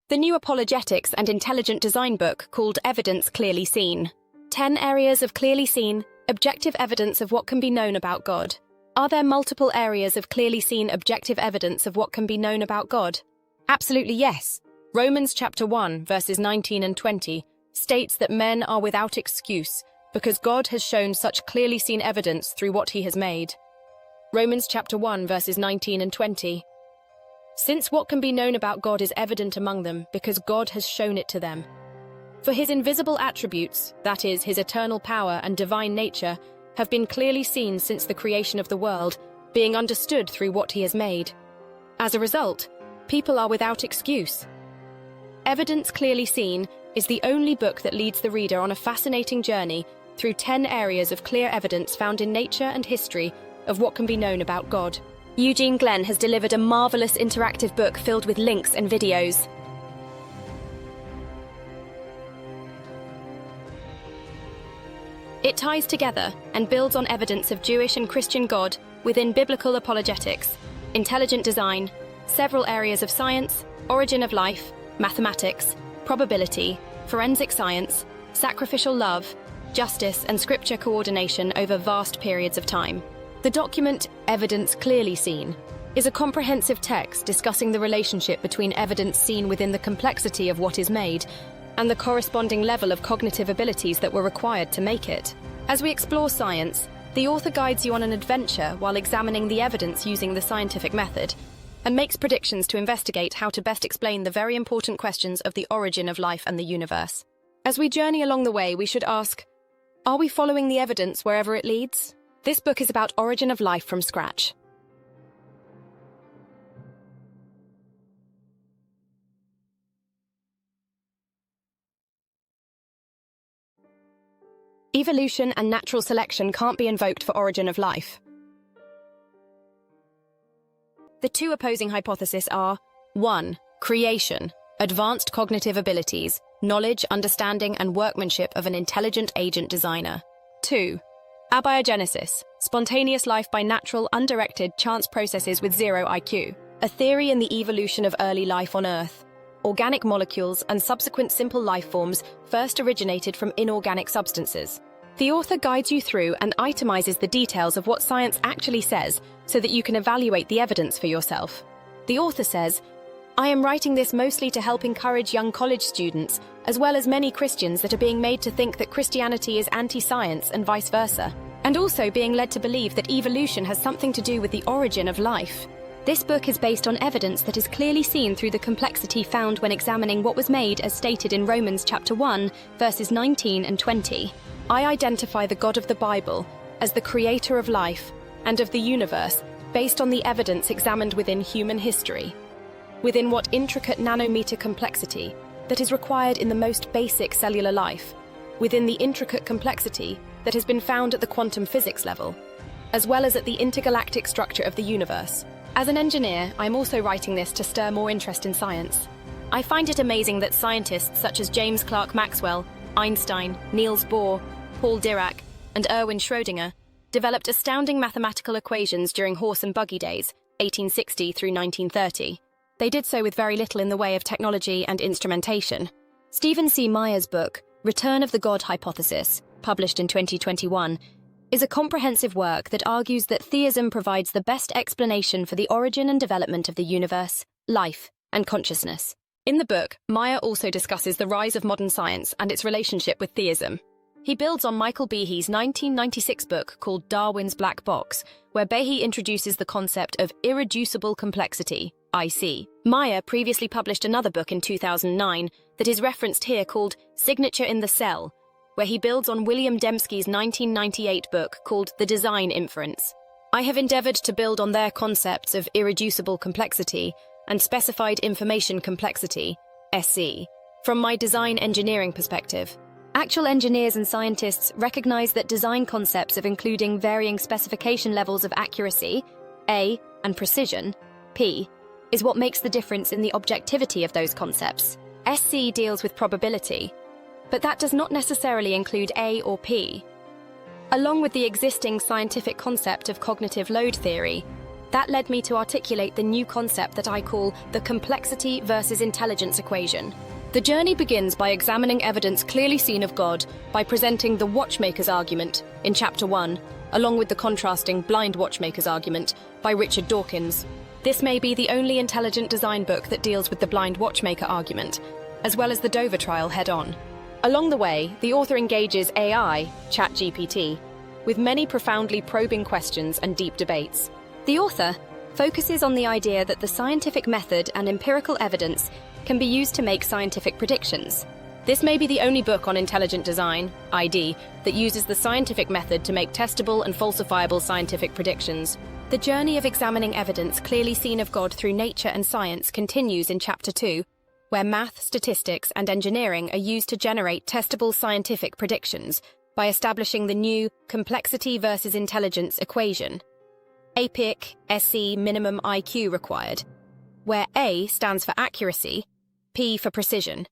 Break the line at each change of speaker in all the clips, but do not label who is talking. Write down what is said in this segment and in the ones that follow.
The new Apologetics and Intelligent Design book called Evidence Clearly Seen. 10 areas of clearly seen, objective evidence of what can be known about God. Are there multiple areas of clearly seen objective evidence of what can be known about God? Absolutely yes. Romans chapter 1, verses 19 and 20 states that men are without excuse because God has shown such clearly seen evidence through what he has made. Romans chapter 1, verses 19 and 20. Since what can be known about God is evident among them because God has shown it to them. For his invisible attributes, that is, his eternal power and divine nature, have been clearly seen since the creation of the world, being understood through what he has made. As a result, people are without excuse. Evidence Clearly Seen is the only book that leads the reader on a fascinating journey through 10 areas of clear evidence found in nature and history of what can be known about God. Eugene Glenn has delivered a marvelous interactive book filled with links and videos. It ties together and builds on evidence of Jewish and Christian God within biblical apologetics, intelligent design, several areas of science, origin of life, mathematics, probability, forensic science, sacrificial love, justice, and scripture coordination over vast periods of time. The document, Evidence Clearly Seen, is a comprehensive text discussing the relationship between evidence seen within the complexity of what is made and the corresponding level of cognitive abilities that were required to make it. As we explore science, the author guides you on an adventure while examining the evidence using the scientific method and makes predictions to investigate how to best explain the very important questions of the origin of life and the universe. As we journey along the way, we should ask, are we following the evidence wherever it leads? This book is about origin of life from scratch. Evolution and natural selection can't be invoked for origin of life. The two opposing hypotheses are 1. Creation, advanced cognitive abilities, knowledge, understanding, and workmanship of an intelligent agent designer. 2. Abiogenesis, spontaneous life by natural, undirected, chance processes with zero IQ, a theory in the evolution of early life on Earth. Organic molecules and subsequent simple life forms first originated from inorganic substances. The author guides you through and itemizes the details of what science actually says so that you can evaluate the evidence for yourself. The author says, I am writing this mostly to help encourage young college students, as well as many Christians that are being made to think that Christianity is anti-science and vice versa, and also being led to believe that evolution has something to do with the origin of life. This book is based on evidence that is clearly seen through the complexity found when examining what was made as stated in Romans chapter 1, verses 19 and 20. I identify the God of the Bible as the creator of life and of the universe based on the evidence examined within human history. Within what intricate nanometer complexity that is required in the most basic cellular life, within the intricate complexity that has been found at the quantum physics level, as well as at the intergalactic structure of the universe. As an engineer, I'm also writing this to stir more interest in science. I find it amazing that scientists such as James Clerk Maxwell, Einstein, Niels Bohr, Paul Dirac, and Erwin Schrödinger developed astounding mathematical equations during horse and buggy days, 1860 through 1930. They did so with very little in the way of technology and instrumentation. Stephen C. Meyer's book, Return of the God Hypothesis, published in 2021, is a comprehensive work that argues that theism provides the best explanation for the origin and development of the universe, life, and consciousness. In the book, Meyer also discusses the rise of modern science and its relationship with theism. He builds on Michael Behe's 1996 book called Darwin's Black Box, where Behe introduces the concept of irreducible complexity, IC. Meyer previously published another book in 2009 that is referenced here called Signature in the Cell, where he builds on William Dembski's 1998 book called The Design Inference. I have endeavored to build on their concepts of irreducible complexity and specified information complexity, SC, from my design engineering perspective. Actual engineers and scientists recognize that design concepts of including varying specification levels of accuracy, A, and precision, P, is what makes the difference in the objectivity of those concepts. SC deals with probability, but that does not necessarily include A or P. Along with the existing scientific concept of cognitive load theory, That led me to articulate the new concept that I call the complexity versus intelligence equation. The journey begins by examining evidence clearly seen of God by presenting the watchmaker's argument in Chapter 1, along with the contrasting blind watchmaker's argument by Richard Dawkins. This may be the only intelligent design book that deals with the blind watchmaker argument, as well as the Dover trial head-on. Along the way, the author engages AI, ChatGPT, with many profoundly probing questions and deep debates. The author focuses on the idea that the scientific method and empirical evidence can be used to make scientific predictions. This may be the only book on intelligent design, ID, that uses the scientific method to make testable and falsifiable scientific predictions. The journey of examining evidence clearly seen of God through nature and science continues in Chapter 2, where math, statistics, and engineering are used to generate testable scientific predictions by establishing the new complexity versus intelligence equation. APIC, SC minimum IQ required, where A stands for accuracy, P for precision,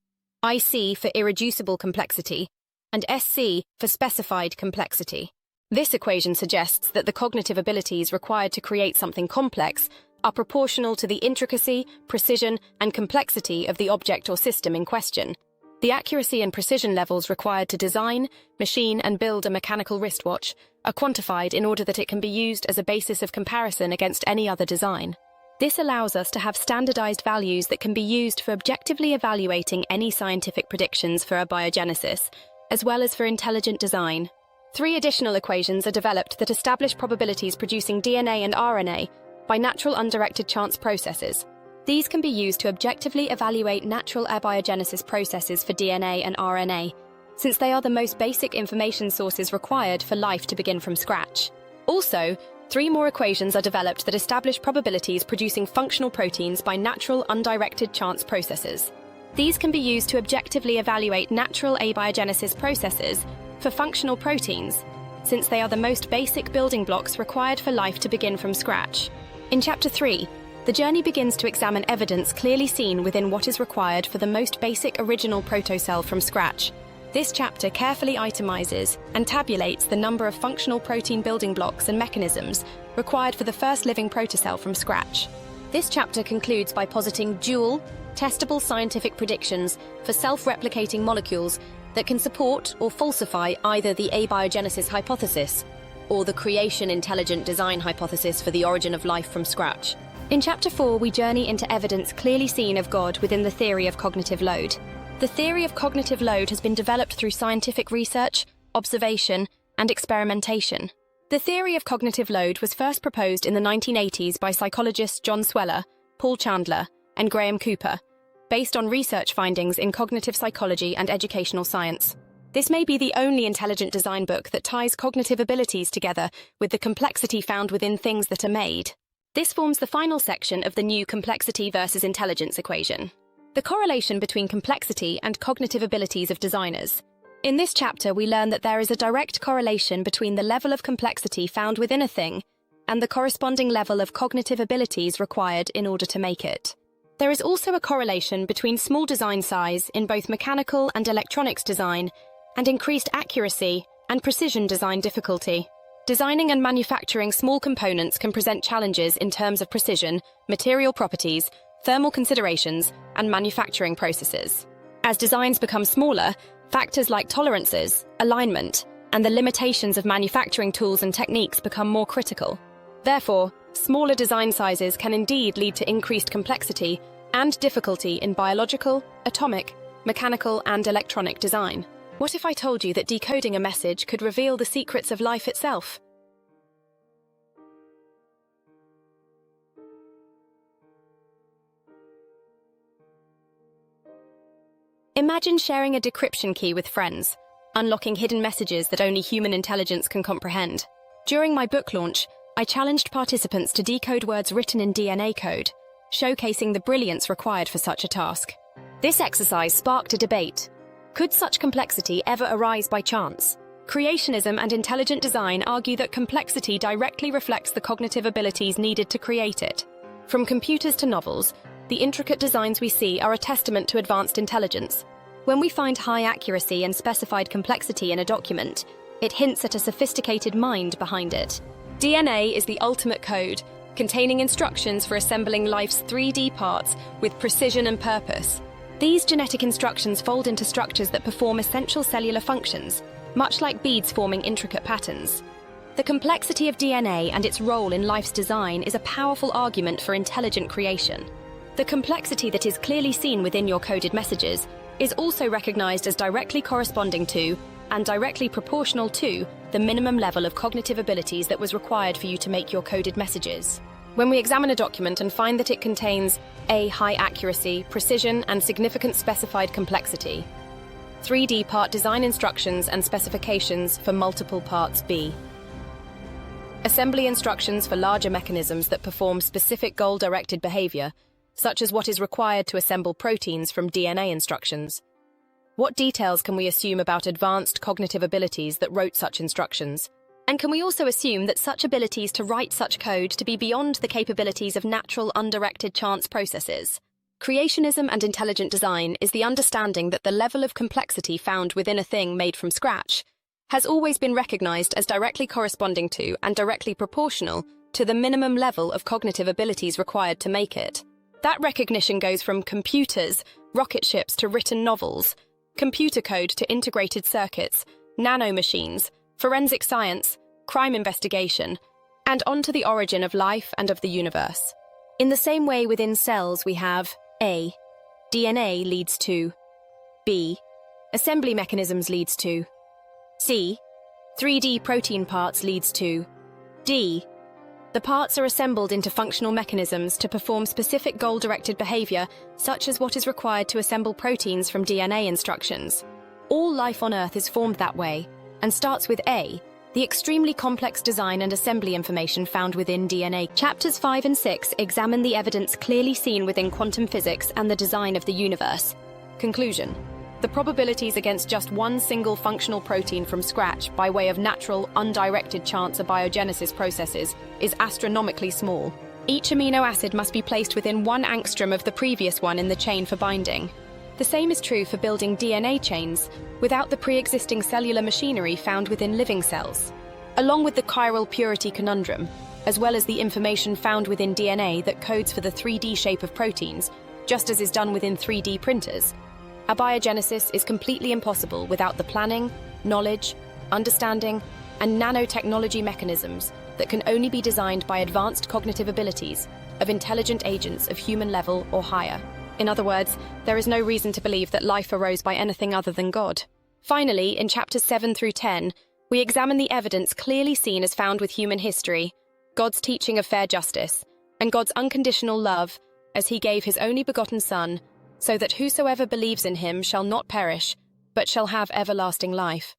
IC for irreducible complexity, and SC for specified complexity. This equation suggests that the cognitive abilities required to create something complex are proportional to the intricacy, precision, and complexity of the object or system in question. The accuracy and precision levels required to design, machine, and build a mechanical wristwatch are quantified in order that it can be used as a basis of comparison against any other design. This allows us to have standardized values that can be used for objectively evaluating any scientific predictions for abiogenesis, as well as for intelligent design. 3 additional equations are developed that establish probabilities producing DNA and RNA by natural undirected chance processes. These can be used to objectively evaluate natural abiogenesis processes for DNA and RNA, since they are the most basic information sources required for life to begin from scratch. Also, 3 more equations are developed that establish probabilities producing functional proteins by natural undirected chance processes. These can be used to objectively evaluate natural abiogenesis processes for functional proteins, since they are the most basic building blocks required for life to begin from scratch. In Chapter 3, the journey begins to examine evidence clearly seen within what is required for the most basic original protocell from scratch. This chapter carefully itemizes and tabulates the number of functional protein building blocks and mechanisms required for the first living protocell from scratch. This chapter concludes by positing dual, testable scientific predictions for self-replicating molecules that can support or falsify either the abiogenesis hypothesis or the creation intelligent design hypothesis for the origin of life from scratch. In Chapter 4, we journey into evidence clearly seen of God within the theory of cognitive load. The theory of cognitive load has been developed through scientific research, observation, and experimentation. The theory of cognitive load was first proposed in the 1980s by psychologists John Sweller, Paul Chandler, and Graham Cooper, based on research findings in cognitive psychology and educational science. This may be the only intelligent design book that ties cognitive abilities together with the complexity found within things that are made. This forms the final section of the new complexity versus intelligence equation. The correlation between complexity and cognitive abilities of designers. In this chapter, we learn that there is a direct correlation between the level of complexity found within a thing and the corresponding level of cognitive abilities required in order to make it. There is also a correlation between small design size in both mechanical and electronics design and increased accuracy and precision design difficulty. Designing and manufacturing small components can present challenges in terms of precision, material properties, thermal considerations, and manufacturing processes. As designs become smaller, factors like tolerances, alignment, and the limitations of manufacturing tools and techniques become more critical. Therefore, smaller design sizes can indeed lead to increased complexity and difficulty in biological, atomic, mechanical, and electronic design. What if I told you that decoding a message could reveal the secrets of life itself? Imagine sharing a decryption key with friends, unlocking hidden messages that only human intelligence can comprehend. During my book launch, I challenged participants to decode words written in DNA code, showcasing the brilliance required for such a task. This exercise sparked a debate. Could such complexity ever arise by chance? Creationism and intelligent design argue that complexity directly reflects the cognitive abilities needed to create it. From computers to novels, the intricate designs we see are a testament to advanced intelligence. When we find high accuracy and specified complexity in a document, it hints at a sophisticated mind behind it. DNA is the ultimate code, containing instructions for assembling life's 3D parts with precision and purpose. These genetic instructions fold into structures that perform essential cellular functions, much like beads forming intricate patterns. The complexity of DNA and its role in life's design is a powerful argument for intelligent creation. The complexity that is clearly seen within your coded messages is also recognized as directly corresponding to and directly proportional to the minimum level of cognitive abilities that was required for you to make your coded messages. When we examine a document and find that it contains A. High accuracy, precision, and significant specified complexity, 3D part design instructions and specifications for multiple parts B, assembly instructions for larger mechanisms that perform specific goal-directed behavior, such as what is required to assemble proteins from DNA instructions. What details can we assume about advanced cognitive abilities that wrote such instructions? And can we also assume that such abilities to write such code to be beyond the capabilities of natural, undirected chance processes? Creationism and intelligent design is the understanding that the level of complexity found within a thing made from scratch has always been recognized as directly corresponding to and directly proportional to the minimum level of cognitive abilities required to make it. That recognition goes from computers, rocket ships to written novels, computer code to integrated circuits, nanomachines, forensic science, crime investigation, and on to the origin of life and of the universe. In the same way within cells we have A. DNA leads to B. Assembly mechanisms leads to C. 3D protein parts leads to D. The parts are assembled into functional mechanisms to perform specific goal-directed behavior, such as what is required to assemble proteins from DNA instructions. All life on Earth is formed that way, and starts with A, the extremely complex design and assembly information found within DNA. Chapters 5 and 6 examine the evidence clearly seen within quantum physics and the design of the universe. Conclusion. The probabilities against just one single functional protein from scratch by way of natural, undirected chance abiogenesis processes is astronomically small. Each amino acid must be placed within 1 angstrom of the previous one in the chain for binding. The same is true for building DNA chains without the pre-existing cellular machinery found within living cells. Along with the chiral purity conundrum, as well as the information found within DNA that codes for the 3D shape of proteins, just as is done within 3D printers, abiogenesis is completely impossible without the planning, knowledge, understanding, and nanotechnology mechanisms that can only be designed by advanced cognitive abilities of intelligent agents of human level or higher. In other words, there is no reason to believe that life arose by anything other than God. Finally, in chapters 7 through 10, we examine the evidence clearly seen as found with human history, God's teaching of fair justice, and God's unconditional love as he gave his only begotten Son, so that whosoever believes in him shall not perish, but shall have everlasting life.